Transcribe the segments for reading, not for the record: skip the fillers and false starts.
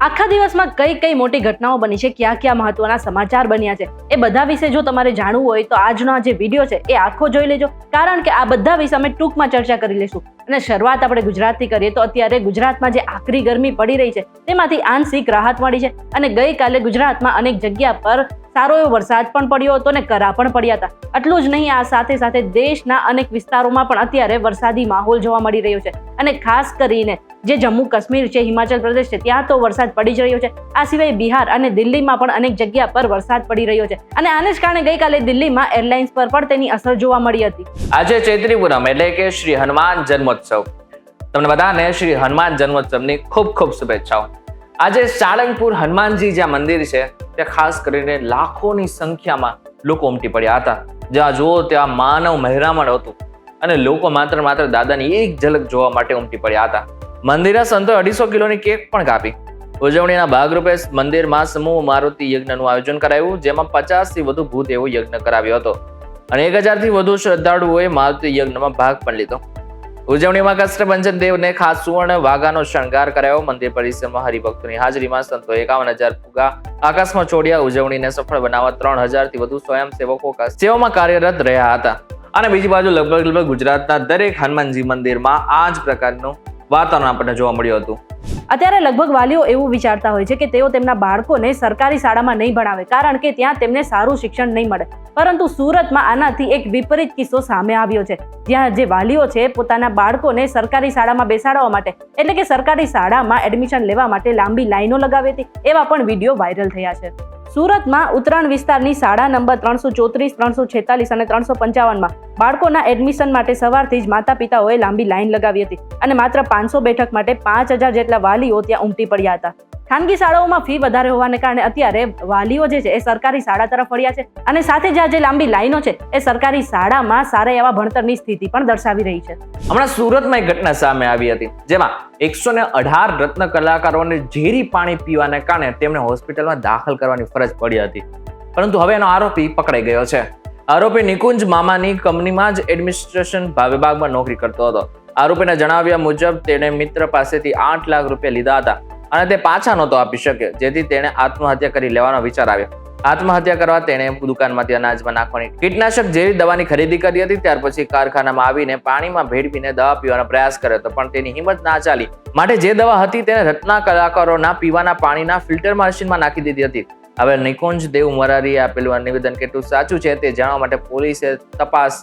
આખા દિવસમાં કઈ કઈ મોટી ઘટનાઓ બની છે, ક્યાં ક્યાં મહત્વના સમાચાર બન્યા છે, એ બધા વિશે જો તમારે જાણવું હોય તો આજનો આ જે વિડીયો છે એ આખો જોઈ લેજો, કારણ કે આ બધા વિશે અમે ટૂંકમાં ચર્ચા કરી લઈશું. અને શરૂઆત આપણે ગુજરાતથી કરીએ તો અત્યારે ગુજરાતમાં જે આકરી ગરમી પડી રહી છે તેમાંથી આંશિક રાહત મળી છે. અને ગઈકાલે ગુજરાતમાં અનેક જગ્યા પર સારો એવો વરસાદ પણ પડ્યો હતો અને કરા પણ પડ્યા હતા. એટલું જ નહીં, આ સાથે સાથે દેશના અનેક વિસ્તારોમાં પણ અત્યારે વરસાદી માહોલ જોવા મળી રહ્યો છે. અને ખાસ કરીને જે જમ્મુ કાશ્મીર છે, હિમાચલ પ્રદેશ છે, ત્યાં તો વરસાદ પડી જ રહ્યો છે. આ સિવાય બિહાર અને દિલ્હીમાં પણ અનેક જગ્યા પર વરસાદ પડી રહ્યો છે. અને આને જ કારણે ગઈકાલે દિલ્હીમાં એરલાઇન્સ પર પણ તેની અસર જોવા મળી હતી. આજે ચૈત્રી પૂનમ એટલે કે શ્રી હનુમાન જન્મોત્સવ. તમને બધાને શ્રી હનુમાન જન્મોત્સવની ખૂબ ખૂબ શુભેચ્છાઓ. આજે સાળંગપુર હનુમાનજી જ્યાં મંદિર છે ત્યાં ખાસ કરીને લાખોની સંખ્યામાં લોકો ઉમટી પડ્યા હતા. જ્યાં જુઓ ત્યાં માનવ મહેરામણ હતું અને લોકો માત્ર દાદાની એક ઝલક જોવા માટે ઉમટી પડ્યા હતા. મંદિરના સંતોએ 250 કિલોની કેક પણ કાપી. ઉજવણીના ભાગરૂપે મંદિરમાં સમૂહ મારુતિ યજ્ઞનું આયોજન કરાયું, જેમાં 50 થી વધુ ભૂદેવો યજ્ઞ કરાવ્યો હતો અને 1000 થી વધુ શ્રદ્ધાળુઓએ મારુતિ યજ્ઞમાં ભાગ પણ લીધો. ઉજવણીમાં કષ્ટભંજન દેવને ખાસ સુવર્ણ વાઘાનો શણગાર કરાયો. મંદિર પરિસરમાં હરિભક્તોની હાજરીમાં સંતોએ 51,000 ફુગા આકાશમાં છોડ્યા. ઉજવણીને સફળ બનાવવા 3000 થી વધુ સ્વયંસેવકો સેવામાં કાર્યરત રહ્યા હતા. અને બીજી બાજુ લગભગ ગુજરાતના દરેક હનુમાનજી મંદિરમાં આ જ પ્રકારનું વાતાવરણ આપણને જોવા મળ્યું હતું. અત્યારે લગભગ વાલીઓ એવું વિચારતા હોય છે કે તેઓ તેમના બાળકોને સરકારી શાળામાં નહીં ભણાવે, કારણ કે ત્યાં તેમને સારું શિક્ષણ નહીં મળે. પરંતુ સુરતમાં આનાથી એક વિપરીત કિસ્સો સામે આવ્યો છે, જ્યાં જે વાલીઓ છે પોતાના બાળકોને સરકારી શાળામાં બેસાડવા માટે, એટલે કે સરકારી શાળામાં એડમિશન લેવા માટે લાંબી લાઈનો લગાવી હતી. એવા પણ વિડીયો વાયરલ થયા છે. સુરતમાં ઉત્તરાયણ વિસ્તારની શાળા નંબર 334, 346 અને 355માં બાળકોના એડમિશન માટે સવારથી જ માતા પિતાઓએ લાંબી લાઈન લગાવી હતી અને માત્ર 500 બેઠક માટે 5000 જેટલા વાલીઓ ત્યાં ઉમટી પડ્યા હતા. ખાનગી શાળાઓમાં ફી વધારે હોવાને કારણે અત્યારે વાલીઓ જે છે એ સરકારી શાળા તરફ વળ્યા છે અને સાથે જ આ જે લાંબી લાઈનો છે એ સરકારી શાળામાં સારા એવા ભણતરની સ્થિતિ પણ દર્શાવી રહી છે. હમણાં સુરતમાં એક ઘટના સામે આવી હતી, જેમાં 118 રત્ન કલાકારોને ઝેરી પાણી પીવાને કારણે તેમને હોસ્પિટલમાં દાખલ કરવાની ફરજ પડી હતી. પરંતુ હવે એનો આરોપી પકડાઈ ગયો છે. આરોપી નિકુંજ મામાની કંપનીમાં જ એડમિનિસ્ટ્રેશન વિભાગમાં નોકરી કરતો હતો. આરોપીના જણાવ્યા મુજબ તેણે મિત્ર પાસેથી 8 લાખ રૂપિયા લીધા હતા અને તે પાછા નહોતો આપી શકે, જેથી તેણે આત્મહત્યા કરી લેવાનો વિચાર આવ્યો. આત્મહત્યા કરવા તેણે દુકાનમાંથી અનાજમાં નાખવાની કીટનાશક જેવી દવાની ખરીદી કરી હતી. ત્યાર પછી કારખાનામાં આવીને પાણીમાં ભેળવીને દવા પીવાનો પ્રયાસ કર્યો હતો, પણ તેની હિંમત ના ચાલી. માટે જે દવા હતી તેને રત્ના કલાકારોના પીવાના પાણીના ફિલ્ટર મશીનમાં નાખી દીધી હતી. હવે નિકુંજ દેવ મરારીએ આપેલું નિવેદન કેટલું સાચું છે તે જાણવા માટે પોલીસે તપાસ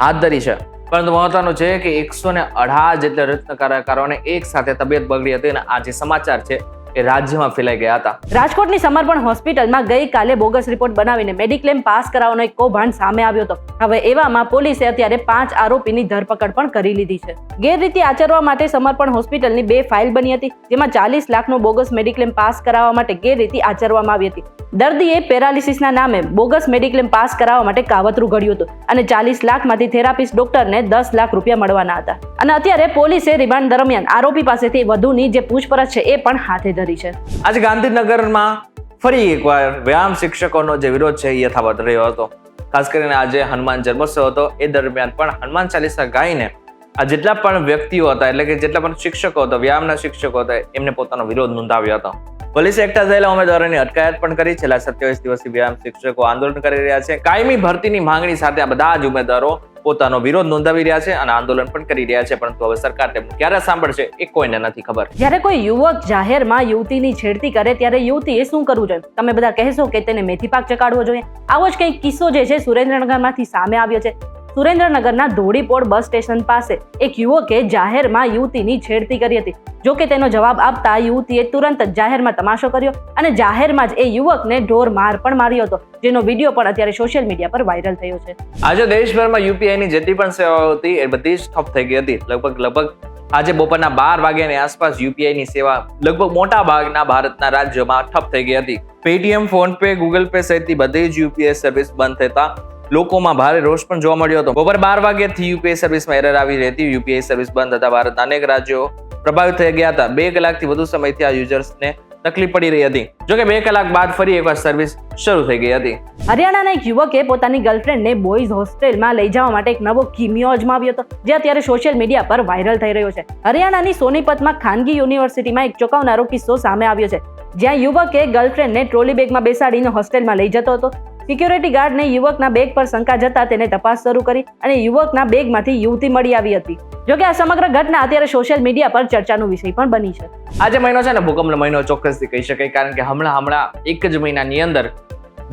હાથ ધરી છે. પરંતુ મહત્વનું છે કે 118 જેટલા રત્ન કલાકારોને એક સાથે તબિયત બગડી હતી અને આ જે સમાચાર છે એ રાજ્યમાં ફેલાઈ ગયા હતા. રાજકોટની સમર્પણ હોસ્પિટલમાં ગઈકાલે બોગસ રિપોર્ટ બનાવીને મેડિક્લેમ પાસ કરાવવાનો એક કૌભાંડ સામે આવ્યો હતો. હવે એવામાં પોલીસે અત્યારે 5 આરોપીની ધરપકડ પણ કરી લીધી છે. ગેરરીતિ આચરવા માટે સમર્પણ હોસ્પિટલની 2 ફાઇલ બની હતી, જેમાં 40 લાખનો બોગસ મેડિક્લેમ પાસ કરાવવા માટે ગેરરીતિ આચરવામાં આવી હતી. દર્દીએ પેરાલિસિસના નામે બોગસ મેડિક્લેમ પાસ કરાવવા માટે કાવતરું ઘડ્યું હતું અને 40 લાખમાંથી થેરાપિસ્ટ ડોક્ટરને 10 લાખ રૂપિયા મળવાના હતા. અને અત્યારે પોલીસે રિમાન્ડ દરમિયાન આરોપી પાસેથી વધુની જે પૂછપરછ છે એ પણ હાથે ધરી છે. આજે ગાંધીનગરમાં ફરી એકવાર વ્યાયામ શિક્ષકોનો જે વિરોધ છે એ યથાવત રહ્યો હતો. ખાસ કરીને આજે હનુમાન જન્મોત્સવ હતો, એ દરમિયાન પણ હનુમાન ચાલીસા ગાઈને આ જેટલા પણ વ્યક્તિઓ હતા, એટલે કે જેટલા પણ શિક્ષકો હતા, વ્યાયામના શિક્ષકો હતા, એમને પોતાનો વિરોધ નોંધાવ્યો હતો. પોલીસે એકઠા થયેલા ઉમેદવારોની અટકાયત પણ કરી. છેલ્લા 27 દિવસથી વ્યાયામ શિક્ષકો આંદોલન કરી રહ્યા છે. કાયમી ભરતીની માંગણી સાથે આ બધા જ ઉમેદવારો પોતાનો વિરોધ નોંધાવી રહ્યા છે અને આંદોલન પણ કરી રહ્યા છે. પરંતુ હવે સરકાર તેમનું ક્યારે સાંભળશે એ કોઈને નથી ખબર. જ્યારે કોઈ યુવક જાહેરમાં યુવતીની છેડતી કરે ત્યારે યુવતીએ શું કરવું જોઈએ? તમે બધા કહેશો કે તેને મેથી પાક ચકાડવો જોઈએ. આવો જ કંઈક કિસ્સો જે છે સુરેન્દ્રનગરમાંથી સામે આવ્યો છે. સુરેન્દ્રનગરના ધોળીપોળ બસ સ્ટેશન પાસે એક યુવકે જાહેરમાં યુવતીની છેડતી કરી હતી. જો કે તેનો જવાબ આપતા યુવતીએ તુરંત જ જાહેરમાં તમાશો કર્યો અને જાહેરમાં જ એ યુવકને ઢોર માર પણ માર્યો હતો, જેનો વિડીયો પણ અત્યારે સોશિયલ મીડિયા પર વાયરલ થયો છે. આજે દેશભરમાં યુપીઆઈની જેટલી પણ સેવાઓ હતી એ બધી જ ઠપ થઈ ગઈ હતી. લગભગ આજે બપોરના 12 વાગ્યાની આસપાસ યુપીઆઈની સેવા લગભગ મોટા ભાગના ભારતના રાજ્યોમાં ઠપ થઈ ગઈ હતી. Paytm, phone pay, Google pay સહિતની બધી જ યુપીઆઈ સર્વિસ બંધ થતા લોકોમાં ભારે રોષ પણ જોવા મળ્યો હતો. બપોર 12 વાગ્યાથી યુપીઆઈ સર્વિસમાં એરર આવી રહી હતી. યુપીઆઈ સર્વિસ બંધ થતા ભારતના અનેક રાજ્યો પ્રભાવિત થઈ ગયા હતા. 2 કલાકથી વધુ સમયથી આ યુઝર્સને તકલીફ પડી રહી હતી. જોકે 2 કલાક બાદ ફરી એકવાર સર્વિસ શરૂ થઈ ગઈ હતી. હરિયાણાના એક યુવકે પોતાની ગર્લફ્રેન્ડને બોયઝ હોસ્ટેલમાં લઈ જવા માટે એક નવો કિમિયો અજમાવ્યો હતો, જે અત્યારે સોશિયલ મીડિયા પર વાયરલ થઈ રહ્યો છે. હરિયાણાની સોનીપતમાં ખાનગી યુનિવર્સિટીમાં એક ચોંકાવનારો કિસ્સો સામે આવ્યો છે, જ્યાં યુવકે ગર્લફ્રેન્ડને ટ્રોલી બેગમાં બેસાડીને હોસ્ટેલમાં લઈ જતો હતો. સિક્યોરિટી ગાર્ડને યુવકના બેગ પર શંકા જતા તેને તપાસ શરૂ કરી અને યુવકના બેગમાંથી યુવતી મળી આવી હતી. જોકે આ સમગ્ર ઘટના અત્યારે સોશિયલ મીડિયા પર ચર્ચાનો વિષય પણ બની છે. આજે મહિનો છે ને ભૂકંપનો મહિનો ચોક્કસથી કહી શકાય, કારણ કે હમણાં એક જ મહિનાની અંદર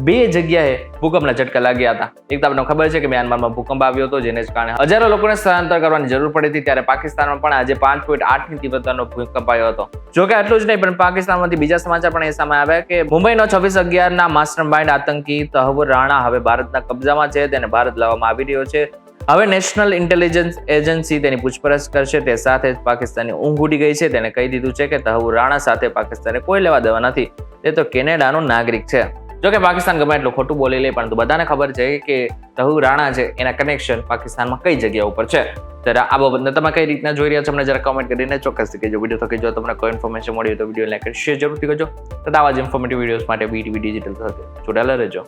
2 જગ્યાએ ભૂકંપના ઝટકા લાગ્યા હતા. એક તો આપણને ખબર છે કે મ્યાનમારમાં ભૂકંપ આવ્યો હતો, જેને કારણે હજારો લોકોને સ્થળાંતર કરવાની જરૂર પડી હતી. ત્યારે પાકિસ્તાનમાં પણ આજે 5.8ની તીવ્રતાનો ભૂકંપ આવ્યો હતો. જોકે આટલું જ નહીં, પણ પાકિસ્તાનમાંથી બીજા સમાચાર પણ એ સામે આવ્યા કે મુંબઈનો 26/11ના માસ્ટરમાઇન્ડ આતંકી તહવ્વુર રાણા હવે ભારતના કબજામાં છે. તેને ભારત લાવવામાં આવી રહ્યો છે. હવે નેશનલ ઇન્ટેલિજન્સ એજન્સી તેની પૂછપરછ કરશે. તે સાથે જ પાકિસ્તાનની ઊંઘ ઉડી ગઈ છે. તેને કહી દીધું છે કે તહવ્વુર રાણા સાથે પાકિસ્તાને કોઈ લેવા દેવા નથી. તે તો કેનેડાનો નાગરિક છે. જોકે પાકિસ્તાન ગમે એટલું ખોટું બોલી લે, પરંતુ બધાને ખબર છે કે તહવ્વુર રાણા છે એના કનેક્શન પાકિસ્તાનમાં કઈ જગ્યા ઉપર છે. ત્યારે આ બાબતને તમે કઈ રીતના જોઈ રહ્યા છો અમને જરા કમેન્ટ કરીને ચોક્કસથી કહેજો. વિડીયો તો કહેજો, તમને કોઈ ઇન્ફોર્મેશન મળી હોય તો વિડીયો લાઈક શેર જરૂરથી કરજો. તથા આવા જ ઇન્ફોર્મેટિવ વિડીયોઝ માટે BTV ડિજિટલ સાથે જોડાયેલા રહેજો.